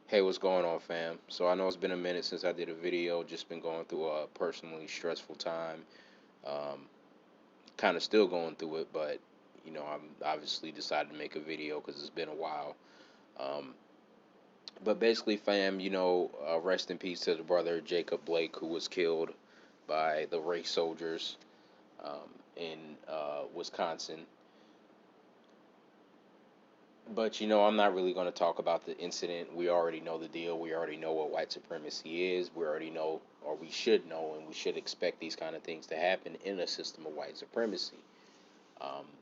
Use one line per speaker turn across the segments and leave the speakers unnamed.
Hey, what's going on, fam? So I know it's been a minute since I did a video. Just been going through a personally stressful time. Um, kind of still going through it, but I'm obviously decided to make a video because it's been a while. Um, but basically, fam, rest in peace to the brother Jacob Blake who was killed by the race soldiers in Wisconsin. But I'm not really going to talk about the incident. We already know the deal. We already know what white supremacy is. We already know, or we should know, and we should expect these kind of things to happen in a system of white supremacy.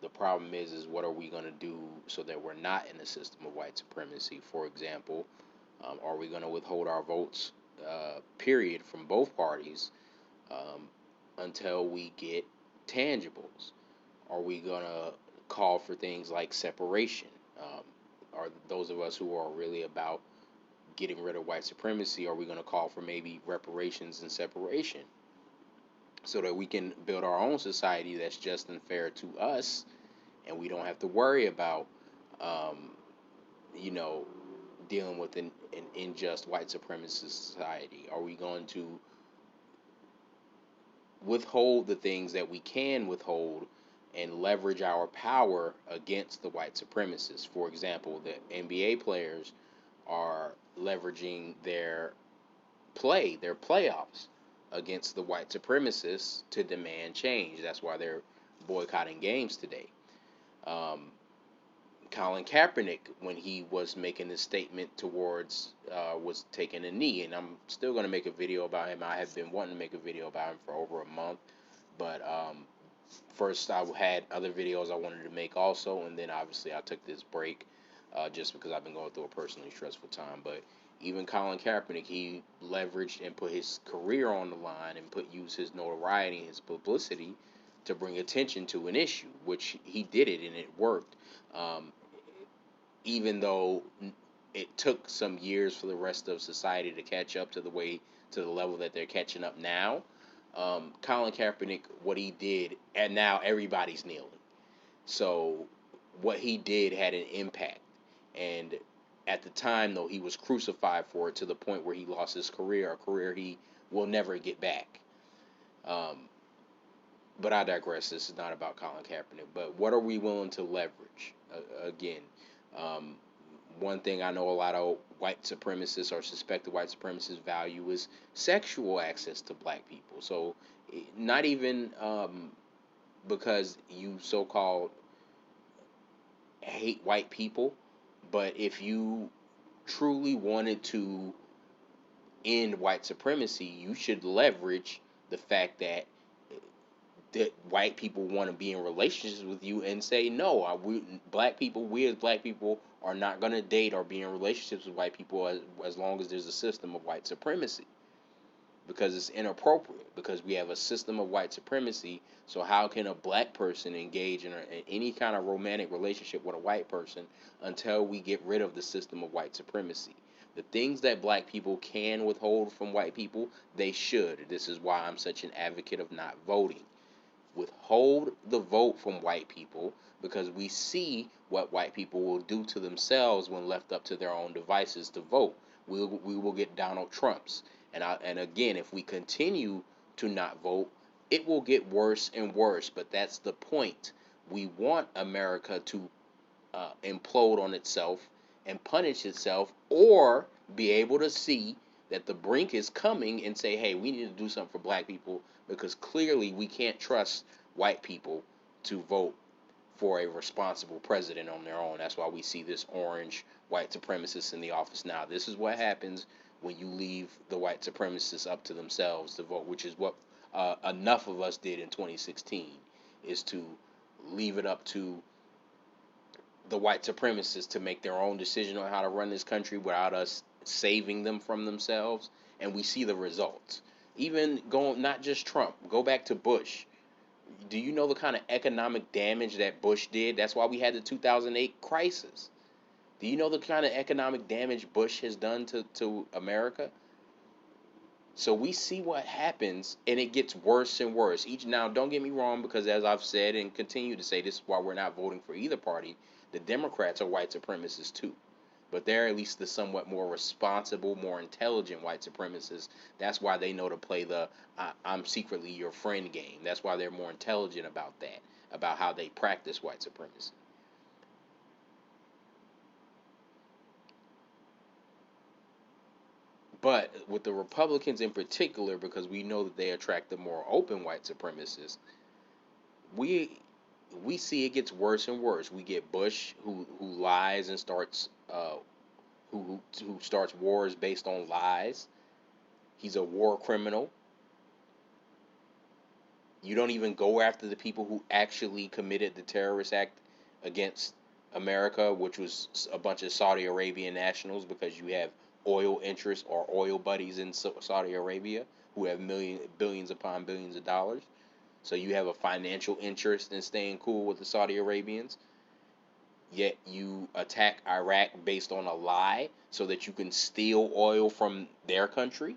The problem is what are we going to do so that we're not in a system of white supremacy? For example, are we going to withhold our votes, period, from both parties um, until we get tangibles? Are we gonna call for things like separation? Are those of us who are really about getting rid of white supremacy, are we gonna call for maybe reparations and separation so that we can build our own society that's just and fair to us, and we don't have to worry about, um, you know, dealing with an unjust white supremacist society? Are we going to withhold the things that we can withhold and leverage our power against the white supremacists? For example, the NBA players are leveraging their playoffs against the white supremacists to demand change. That's why they're boycotting games today. Um, Colin Kaepernick, when he was making this statement towards, was taking a knee, and I'm still going to make a video about him. I have been wanting to make a video about him for over a month, but first I had other videos I wanted to make also, and then obviously I took this break just because I've been going through a personally stressful time. But even Colin Kaepernick, he leveraged and put his career on the line and use his notoriety and his publicity to bring attention to an issue, which he did it and it worked. Um, Even though it took some years for the rest of society to catch up to the level that they're catching up now. Colin Kaepernick, what he did, and now everybody's kneeling. So what he did had an impact, and at the time though he was crucified for it to the point where he lost his career, a career he will never get back. Um, but I digress. This is not about Colin Kaepernick. But what are we willing to leverage? Again, um, one thing I know a lot of white supremacists or suspected white supremacists value is sexual access to black people. So, not even because you so called hate white people, but if you truly wanted to end white supremacy, you should leverage the fact that white people want to be in relationships with you and say no. We as black people are not going to date or be in relationships with white people as long as there's a system of white supremacy, because it's inappropriate, because we have a system of white supremacy. So how can a black person engage in any kind of romantic relationship with a white person until we get rid of the system of white supremacy? The things that black people can withhold from white people, they should. This is why I'm such an advocate of not voting. Withhold the vote from white people, because we see what white people will do to themselves when left up to their own devices to vote. We will get Donald Trumps. And again, if we continue to not vote, it will get worse and worse. But that's the point. We want America to implode on itself and punish itself, or be able to see that the brink is coming and say, hey, we need to do something for black people, because clearly we can't trust white people to vote for a responsible president on their own. That's why we see this orange white supremacist in the office now. This is what happens when you leave the white supremacists up to themselves to vote, which is what enough of us did in 2016, is to leave it up to the white supremacists to make their own decision on how to run this country without us saving them from themselves. And we see the results. Even going, not just Trump, go back to Bush. Do you know the kind of economic damage that Bush did? That's why we had the 2008 crisis. Do you know the kind of economic damage Bush has done to America? So we see what happens, and it gets worse and worse. Each now, don't get me wrong, because as I've said and continue to say, this is why we're not voting for either party. The Democrats are white supremacists too, but they're at least the somewhat more responsible, more intelligent white supremacists. That's why they know to play the I'm secretly your friend game. That's why they're more intelligent about that, about how they practice white supremacy. But with the Republicans in particular, because we know that they attract the more open white supremacists, we we see it gets worse and worse. We get Bush who lies and starts who starts wars based on lies. He's a war criminal. You don't even go after the people who actually committed the terrorist act against America, which was a bunch of Saudi Arabian nationals, because you have oil interests or oil buddies in Saudi Arabia who have billions upon billions of dollars. So you have a financial interest in staying cool with the Saudi Arabians. Yet you attack Iraq based on a lie so that you can steal oil from their country.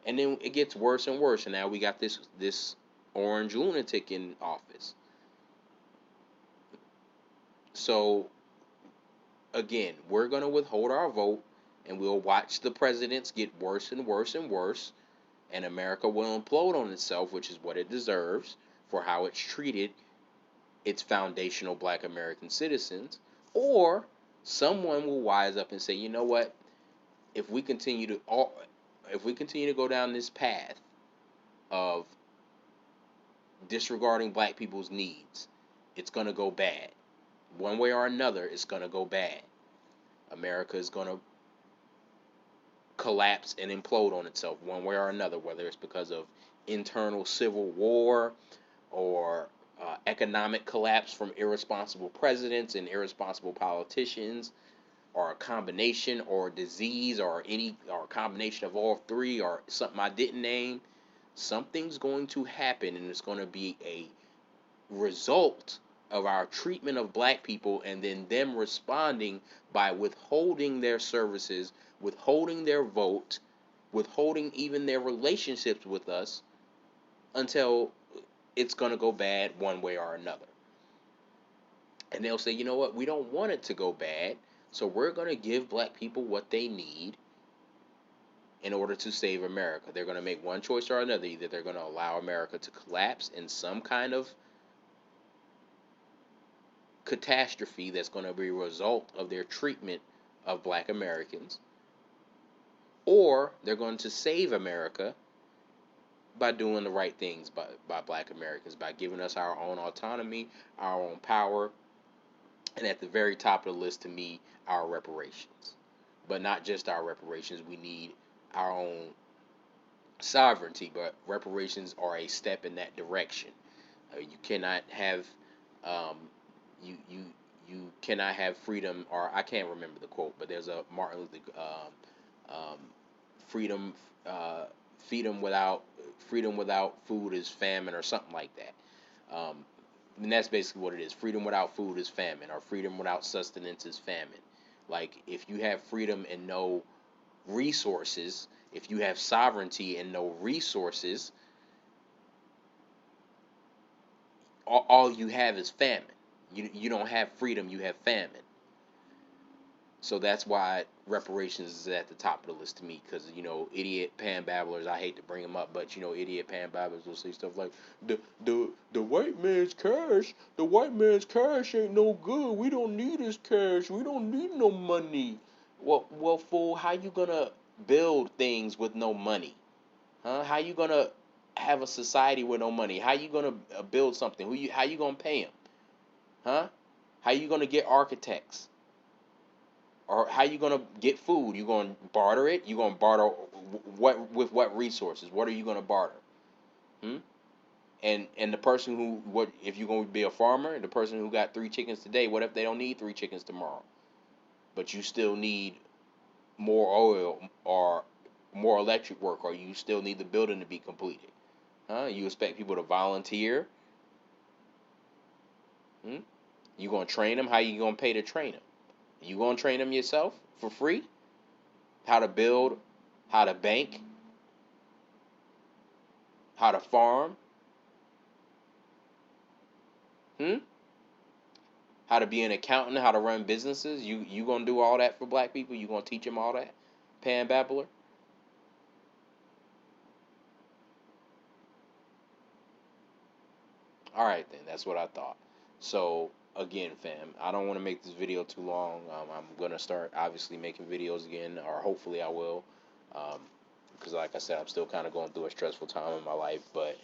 And then it gets worse and worse, and now we got this orange lunatic in office. So again, we're gonna withhold our vote, and we'll watch the presidents get worse and worse and worse, and America will implode on itself, which is what it deserves for how it's treated its foundational Black American citizens. Or someone will wise up and say, you know what? If we continue to if we continue to go down this path of disregarding black people's needs, it's going to go bad. One way or another, it's going to go bad. America is going to collapse and implode on itself one way or another, whether it's because of internal civil war or economic collapse from irresponsible presidents and irresponsible politicians, or a combination, or disease, or a combination of all three, or something I didn't name. Something's going to happen, and it's going to be a result of our treatment of black people, and then them responding by withholding their services, withholding their vote, withholding even their relationships with us, until it's going to go bad one way or another. And they'll say, you know what, we don't want it to go bad, so we're going to give black people what they need in order to save America. They're going to make one choice or another. Either they're going to allow America to collapse in some kind of catastrophe that's going to be a result of their treatment of black Americans, or they're going to save America by doing the right things by black Americans, by giving us our own autonomy, our own power, and at the very top of the list to me, our reparations. But not just our reparations, we need our own sovereignty, but reparations are a step in that direction. You cannot have um, you you you cannot have freedom, or I can't remember the quote, but there's a Martin Luther freedom freedom without food is famine, or something like that. And that's basically what it is. Freedom without food is famine, or freedom without sustenance is famine. Like, if you have freedom and no resources, if you have sovereignty and no resources, all you have is famine. You don't have freedom, you have famine. So that's why reparations is at the top of the list to me, because idiot pan babblers, I hate to bring them up, but idiot pan babblers will say stuff like the white man's cash ain't no good. We don't need his cash. We don't need no money. Well, fool, how you gonna build things with no money? Huh? How you gonna have a society with no money? How you gonna build something? How you gonna pay them? Huh? How you gonna get architects? Or how you gonna get food? You gonna barter it? You gonna barter what resources? What are you gonna barter? Hmm? And the person who, what if you're gonna be a farmer? The person who got 3 chickens today, what if they don't need 3 chickens tomorrow? But you still need more oil or more electric work, or you still need the building to be completed. Huh? You expect people to volunteer? Hmm? You gonna train them? How you gonna pay to train them? You gonna train them yourself for free? How to build, how to bank, how to farm? Hmm? how to be an accountant, how to run businesses. You gonna do all that for black people? You gonna teach them all that? Pan babbler. All right then, that's what I thought. So again, fam, I don't want to make this video too long. I'm gonna start obviously making videos again, or hopefully I will. Because like I said, I'm still kind of going through a stressful time in my life, but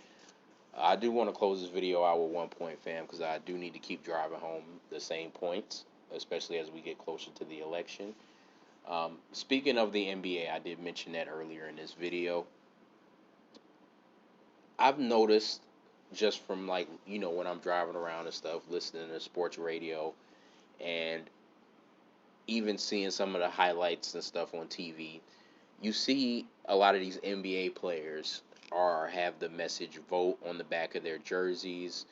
I do want to close this video out with one point, fam, because I do need to keep driving home the same points, especially as we get closer to the election. Speaking of the NBA, I did mention that earlier in this video. I've noticed just from like when I'm driving around and stuff, listening to sports radio, and even seeing some of the highlights and stuff on TV, you see a lot of these NBA players are have the message "vote" on the back of their jerseys.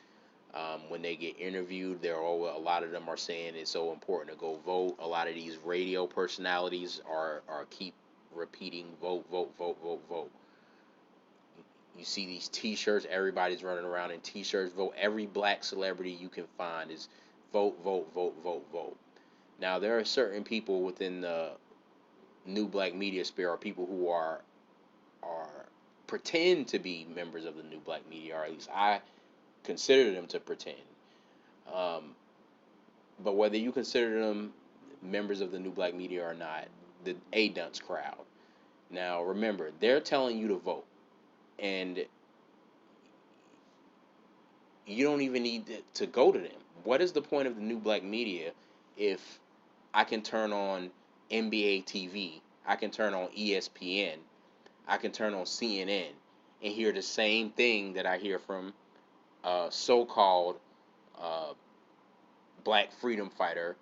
When they get interviewed, a lot of them are saying it's so important to go vote. A lot of these radio personalities are keep repeating "vote, vote, vote, vote, vote." You see these T-shirts. Everybody's running around in T-shirts. Vote. Every black celebrity you can find is vote, vote, vote, vote, vote. Now there are certain people within the new black media sphere, or people who are pretend to be members of the new black media, or at least I consider them to pretend. Um, but whether you consider them members of the new black media or not, the A dunce crowd. Now remember, they're telling you to vote, and you don't even need to go to them. What is the point of the new black media if I can turn on NBA TV, I can turn on ESPN, I can turn on CNN and hear the same thing that I hear from a so-called uh, black freedom fighter,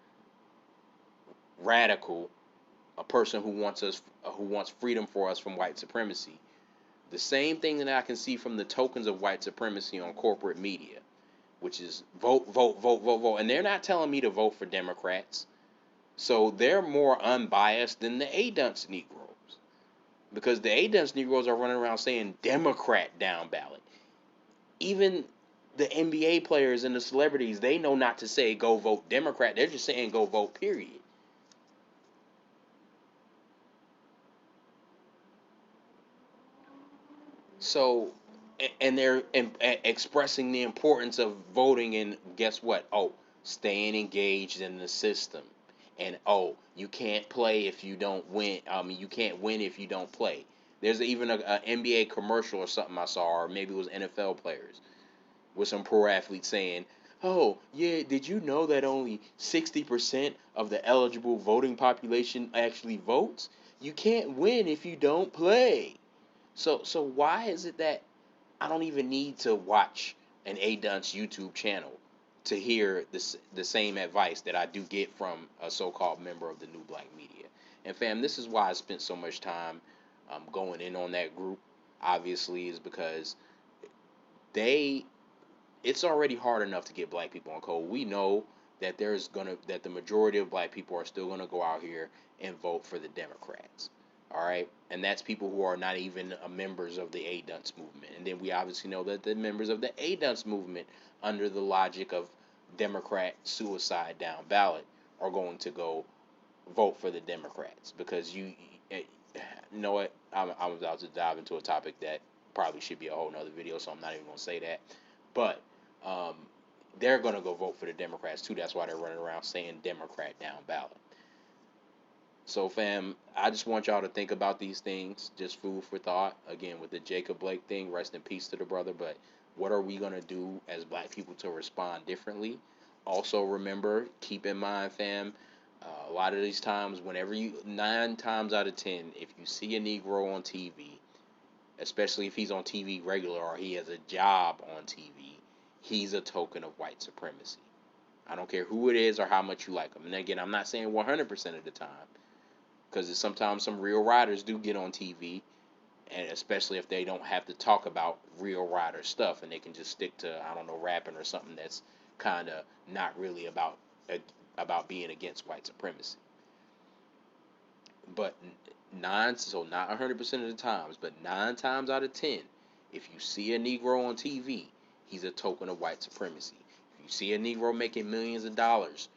radical, a person who wants freedom for us from white supremacy. The same thing that I can see from the tokens of white supremacy on corporate media, which is vote, vote, vote, vote, vote. And they're not telling me to vote for Democrats. So they're more unbiased than the A-Dunce Negroes. Because the A-Dunce Negroes are running around saying Democrat down ballot. Even the NBA players and the celebrities, they know not to say go vote Democrat. They're just saying go vote, period. So, and they're expressing the importance of voting, and guess what? Oh, staying engaged in the system. And oh, you can't play if you don't win. You can't win if you don't play. There's even a NBA commercial or something I saw, or maybe it was NFL players with some pro athletes saying, "Oh, yeah, did you know that only 60% of the eligible voting population actually votes? You can't win if you don't play." So why is it that I don't even need to watch an A Dunce YouTube channel to hear the same advice that I do get from a so-called member of the new black media? And fam, this is why I spent so much time going in on that group. Obviously, is because they it's already hard enough to get black people on code. We know that the majority of black people are still gonna go out here and vote for the Democrats. All right, and that's people who are not even members of the A Dunce movement. And then we obviously know that the members of the A Dunce movement, under the logic of Democrat suicide down ballot, are going to go vote for the Democrats because you know what? I'm about to dive into a topic that probably should be a whole nother video, so I'm not even gonna say that. But um, they're gonna go vote for the Democrats too. That's why they're running around saying Democrat down ballot. So, fam, I just want y'all to think about these things. Just food for thought. Again, with the Jacob Blake thing, rest in peace to the brother. But what are we going to do as black people to respond differently? Also, remember, keep in mind, fam, a lot of these times, 9 times out of 10, if you see a Negro on TV, especially if he's on TV regular or he has a job on TV, he's a token of white supremacy. I don't care who it is or how much you like him. And again, I'm not saying 100% of the time, because sometimes some real riders do get on TV, and especially if they don't have to talk about real rider stuff and they can just stick to, I don't know, rapping or something that's kind of not really about being against white supremacy. But not 100% of the times, but 9 times out of 10, if you see a Negro on TV, he's a token of white supremacy. you see a Negro making millions of dollars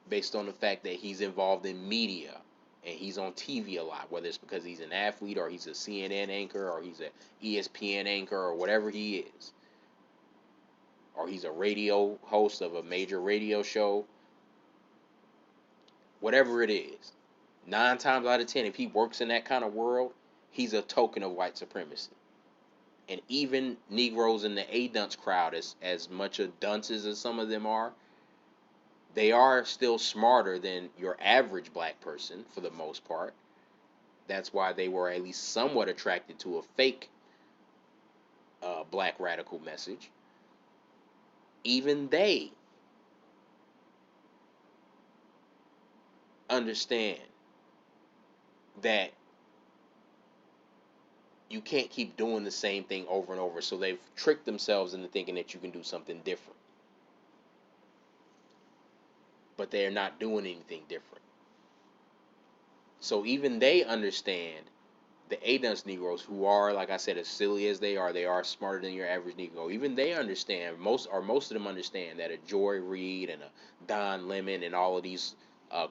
based on the fact that he's involved in media and he's on TV a lot, whether it's because he's an athlete or he's a CNN anchor or he's an ESPN anchor or whatever he is, or he's a radio host of a major radio show, whatever it is, 9 times out of 10, if he works in that kind of world, he's a token of white supremacy. And even Negroes in the A-dunce crowd, as much of dunces as some of them are, they are still smarter than your average black person for the most part. That's why they were at least somewhat attracted to a fake black radical message. Even they understand that you can't keep doing the same thing over and over. So they've tricked themselves into thinking that you can do something different. But they're not doing anything different. So even they understand, the A-dunce Negroes, who are, like I said, as silly as they are smarter than your average Negro. Even they understand, most of them understand that a Joy Reid and a Don Lemon and all of these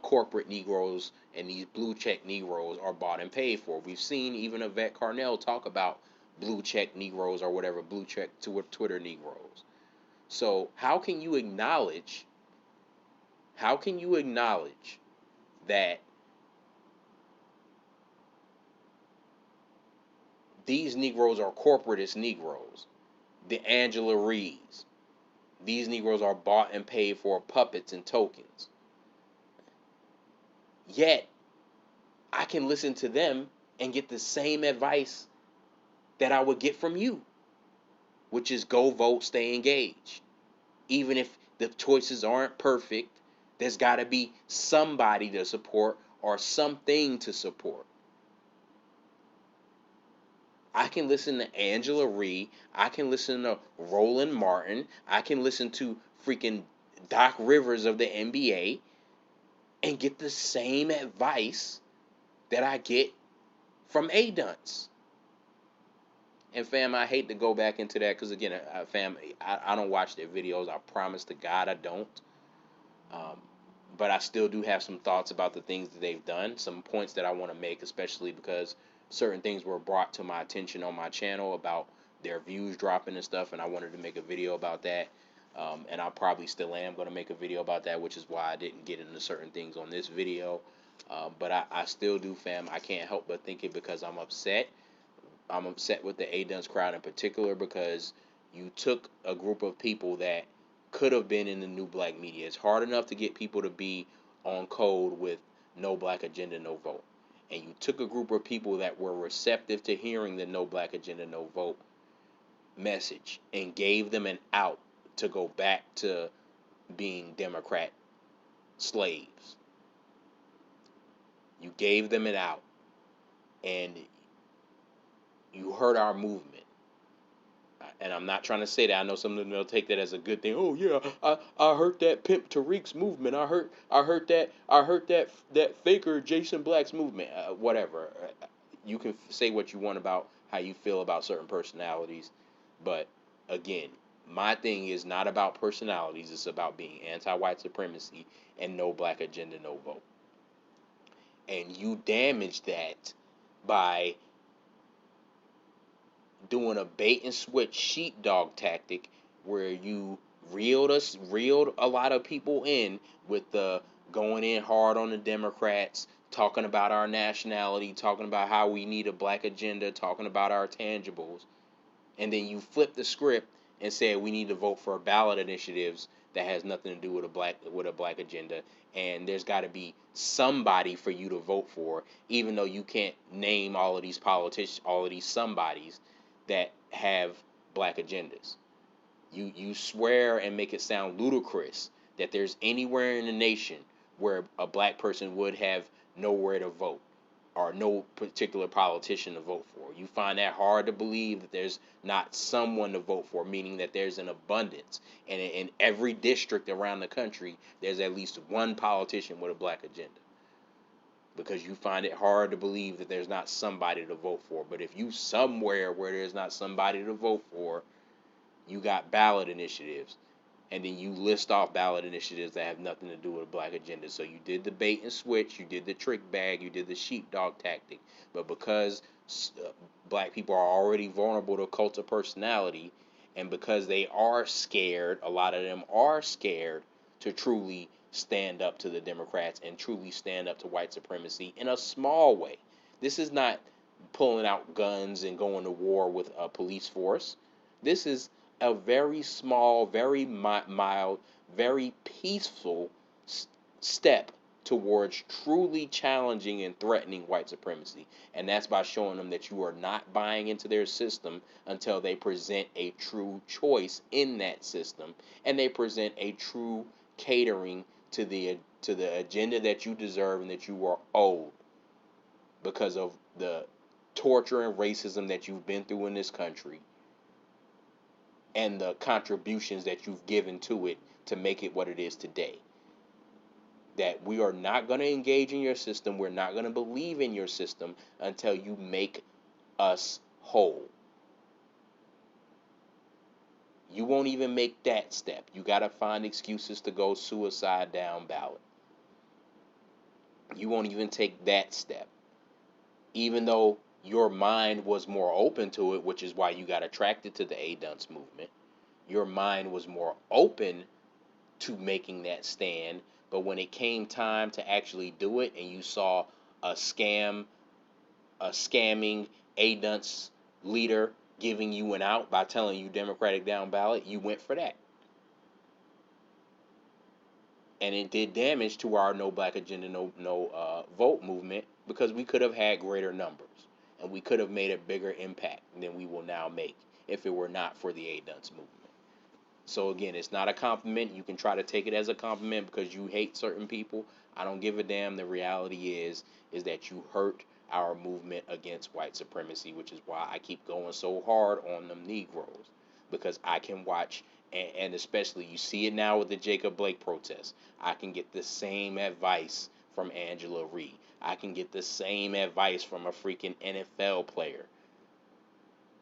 corporate Negroes and these blue check Negroes are bought and paid for. We've seen even Yvette Carnell talk about blue check Negroes or whatever, blue check Twitter Negroes. So how can you acknowledge that these Negroes are corporatist Negroes, the Angela Reeds? These Negroes are bought and paid for, puppets and tokens. Yet, I can listen to them and get the same advice that I would get from you, which is go vote, stay engaged. Even if the choices aren't perfect, there's got to be somebody to support or something to support. I can listen to Angela Reed. I can listen to Roland Martin. I can listen to freaking Doc Rivers of the NBA and get the same advice that I get from A-dunce. And fam, I hate to go back into that because, again, fam, I don't watch their videos. I promise to God I don't. But I still do have some thoughts about the things that they've done, some points that I want to make, especially because certain things were brought to my attention on my channel about their views dropping and stuff, and I wanted to make a video about that. And I probably still am going to make a video about that, which is why I didn't get into certain things on this video. But I still do, fam. I can't help but think it because I'm upset. I'm upset with the A-dunce crowd in particular because you took a group of people that could have been in the new black media. It's hard enough to get people to be on code with no black agenda, no vote. And you took a group of people that were receptive to hearing the no black agenda, no vote message and gave them an out to go back to being Democrat slaves. You gave them an out and you hurt our movement. And I'm not trying to say that. I know some of them will take that as a good thing. Oh yeah, I heard that Pimp Tariq's movement. I heard that faker Jason Black's movement. Whatever. You can say what you want about how you feel about certain personalities, but again, my thing is not about personalities. It's about being anti-white supremacy and no black agenda, no vote. And you damage that by doing a bait and switch sheepdog tactic where you reeled a lot of people in with the going in hard on the Democrats, talking about our nationality, talking about how we need a black agenda, talking about our tangibles, and then you flip the script and say we need to vote for ballot initiatives that has nothing to do with a black agenda, and there's got to be somebody for you to vote for, even though you can't name all of these politicians, all of these somebodies that have black agendas. You swear and make it sound ludicrous that there's anywhere in the nation where a black person would have nowhere to vote or no particular politician to vote for. You find that hard to believe that there's not someone to vote for, meaning that there's an abundance. And in every district around the country, there's at least one politician with a black agenda. Because you find it hard to believe that there's not somebody to vote for. But if you somewhere where there's not somebody to vote for, you got ballot initiatives. and then you list off ballot initiatives that have nothing to do with a black agenda. So you did the bait and switch, you did the trick bag, you did the sheepdog tactic. But because black people are already vulnerable to cult of personality, and because they are scared, a lot of them are scared to truly stand up to the Democrats and truly stand up to white supremacy in a small way. This is not pulling out guns and going to war with a police force. This is a very small, very mild, very peaceful step towards truly challenging and threatening white supremacy. And that's by showing them that you are not buying into their system until they present a true choice in that system, and they present a true catering to the agenda that you deserve and that you are owed because of the torture and racism that you've been through in this country and the contributions that you've given to it to make it what it is today. That we are not going to engage in your system. We're not going to believe in your system until you make us whole. You won't even make that step. You got to find excuses to go suicide down ballot. You won't even take that step. Even though your mind was more open to it, which is why you got attracted to the dunce movement. Your mind was more open to making that stand, but when it came time to actually do it and you saw a scamming dunce leader giving you an out by telling you Democratic down ballot, you went for that. And it did damage to our no black agenda, no vote movement, because we could have had greater numbers and we could have made a bigger impact than we will now make if it were not for the dunce movement. So again, it's not a compliment. You can try to take it as a compliment because you hate certain people. I don't give a damn. The reality is that you hurt our movement against white supremacy, which is why I keep going so hard on them Negroes, because I can watch, and especially you see it now with the Jacob Blake protest. I can get the same advice from Angela Ree. I can get the same advice from a freaking NFL player.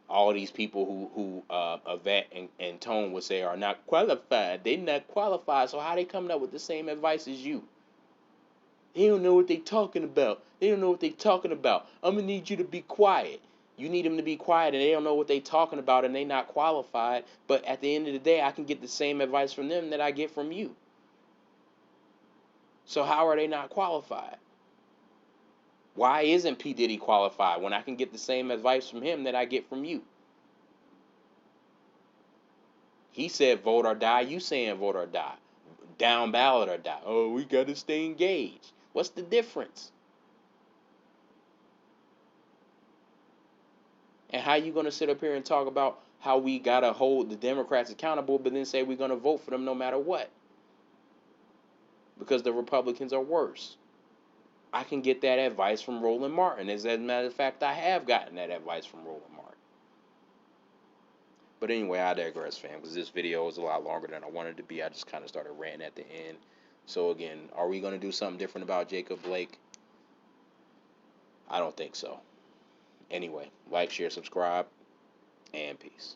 All these people who Yvette and Tone would say are not qualified. They're not qualified, so how they coming up with the same advice as you? They don't know what they talking about. They don't know what they talking about. I'm gonna need you to be quiet. You need them to be quiet, and they don't know what they talking about, and they not qualified. But at the end of the day, I can get the same advice from them that I get from you. So how are they not qualified? Why isn't P. Diddy qualified when I can get the same advice from him that I get from you? He said vote or die. You saying vote or die. Down ballot or die. Oh, we got to stay engaged. What's the difference? And how you going to sit up here and talk about how we got to hold the Democrats accountable, but then say we're going to vote for them no matter what? Because the Republicans are worse. I can get that advice from Roland Martin. As a matter of fact, I have gotten that advice from Roland Martin. But anyway, I digress, fam, because this video is a lot longer than I wanted it to be. I just kind of started ranting at the end. So again, are we going to do something different about Jacob Blake? I don't think so. Anyway, like, share, subscribe, and peace.